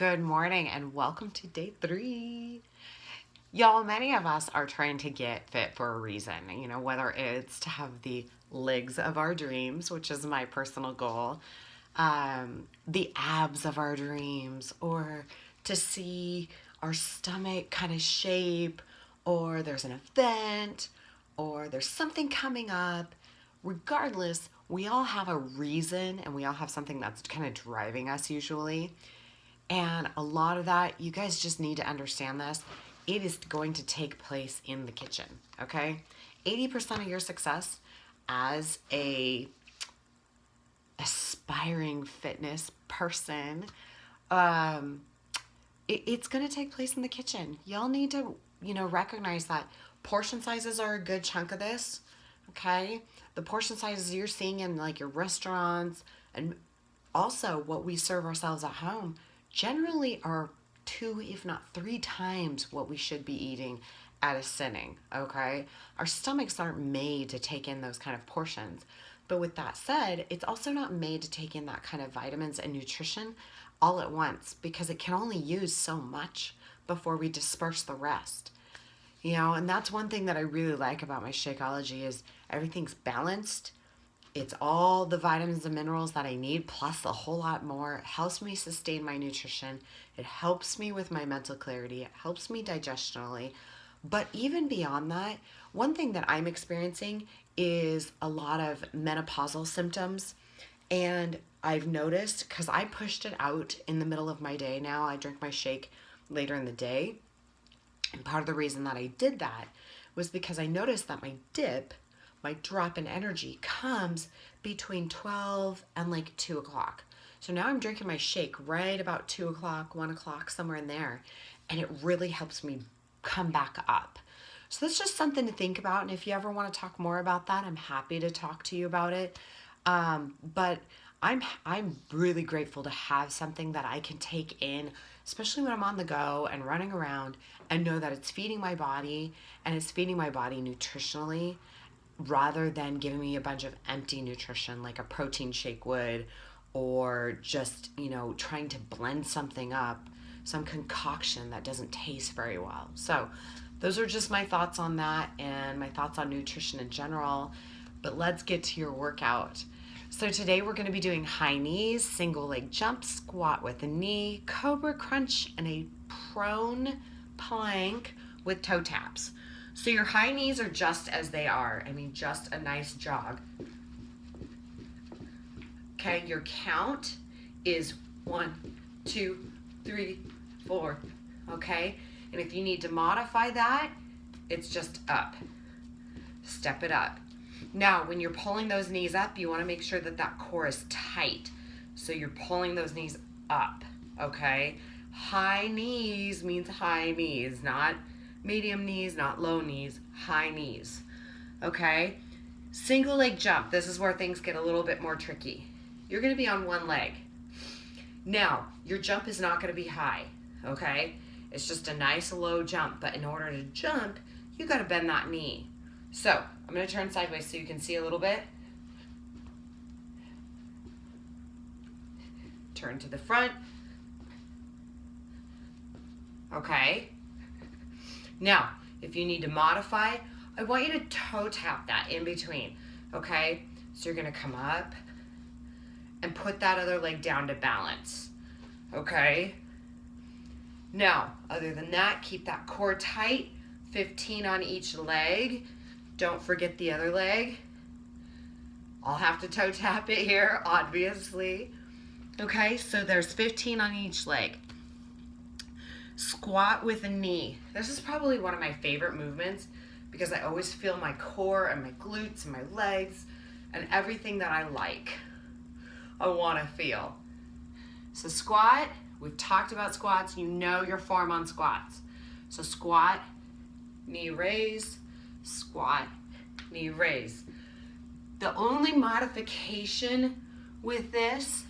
Good morning and welcome to day 3. Y'all, many of us are trying to get fit for a reason, whether it's to have the legs of our dreams, which is my personal goal, the abs of our dreams, or to see our stomach kind of shape, or there's an event, or there's something coming up. Regardless, we all have a reason and we all have something that's kind of driving us usually. And a lot of that, you guys just need to understand this. It is going to take place in the kitchen, okay? 80% of your success as a aspiring fitness person, it's going to take place in the kitchen. Y'all need to, recognize that portion sizes are a good chunk of this, okay? The portion sizes you're seeing in like your restaurants and also what we serve ourselves at home generally are 2, if not 3 times what we should be eating at a sitting, okay? Our stomachs aren't made to take in those kind of portions. But with that said, it's also not made to take in that kind of vitamins and nutrition all at once because it can only use so much before we disperse the rest. And that's one thing that I really like about my Shakeology is everything's balanced. It's all the vitamins and minerals that I need, plus a whole lot more. It helps me sustain my nutrition. It helps me with my mental clarity. It helps me digestionally. But even beyond that, one thing that I'm experiencing is a lot of menopausal symptoms. And I've noticed, because I pushed it out in the middle of my day now, I drink my shake later in the day. And part of the reason that I did that was because I noticed that my drop in energy comes between 12 and like 2 o'clock. So now I'm drinking my shake right about 2 o'clock, 1 o'clock, somewhere in there. And it really helps me come back up. So that's just something to think about. And if you ever want to talk more about that, I'm happy to talk to you about it. But I'm really grateful to have something that I can take in, especially when I'm on the go and running around and know that it's feeding my body and it's feeding my body nutritionally, rather than giving me a bunch of empty nutrition like a protein shake would, or just, trying to blend something up, some concoction that doesn't taste very well. So those are just my thoughts on that and my thoughts on nutrition in general. But let's get to your workout. So today we're going to be doing high knees, single leg jump, squat with a knee, cobra crunch, and a prone plank with toe taps. So your high knees are just as they are. Just a nice jog. Okay, your count is 1, 2, 3, 4. Okay, and if you need to modify that, it's just up. Step it up. Now, when you're pulling those knees up, you want to make sure that that core is tight. So you're pulling those knees up, okay? High knees means high knees, not medium knees, not low knees, high knees, okay? Single leg jump, this is where things get a little bit more tricky. You're going to be on one leg. Now, your jump is not going to be high, okay? It's just a nice low jump, but in order to jump, you got to bend that knee. So, I'm going to turn sideways so you can see a little bit. Turn to the front. Okay. Now, if you need to modify, I want you to toe tap that in between, okay? So you're gonna come up and put that other leg down to balance, okay? Now, other than that, keep that core tight, 15 on each leg. Don't forget the other leg. I'll have to toe tap it here, obviously. Okay, so there's 15 on each leg. Squat with a knee. This is probably one of my favorite movements because I always feel my core and my glutes and my legs and everything that I like. I want to feel. So squat, we've talked about squats. You know your form on squats. So squat, knee raise, squat, knee raise. The only modification with this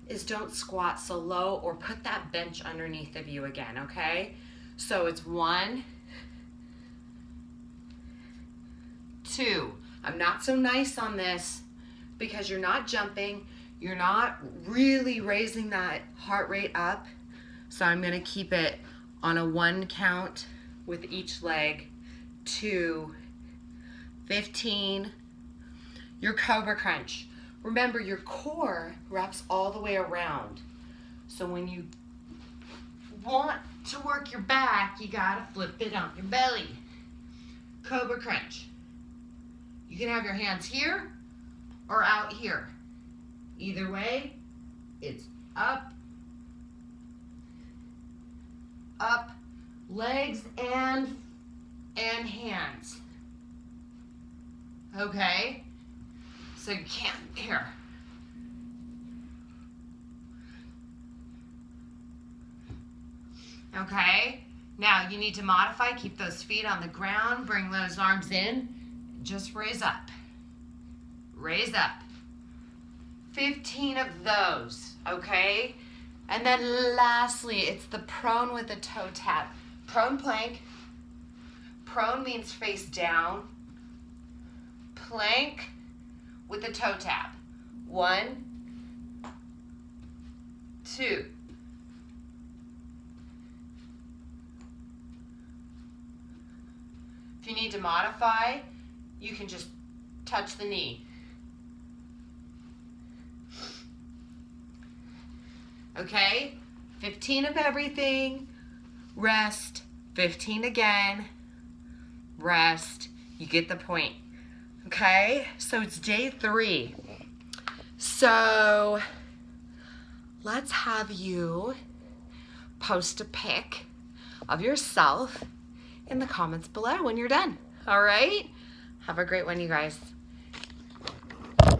is don't squat so low or put that bench underneath of you again, okay? So it's 1, 2. I'm not so nice on this because you're not jumping, you're not really raising that heart rate up. So I'm gonna keep it on a 1 count with each leg to 15. Your Cobra Crunch. Remember, your core wraps all the way around. So when you want to work your back, you gotta flip it on your belly. Cobra Crunch. You can have your hands here or out here. Either way, it's up, up, legs and hands. Okay? So you can't, here. Okay? Now you need to modify, keep those feet on the ground, bring those arms in, just raise up. Raise up. 15 of those, okay? And then lastly, it's the prone with the toe tap. Prone plank. Prone means face down. Plank with the toe tap. 1, 2. If you need to modify, you can just touch the knee. Okay, 15 of everything, rest, 15 again, rest, you get the point. Okay, so it's day 3. So let's have you post a pic of yourself in the comments below when you're done. All right, have a great one, you guys.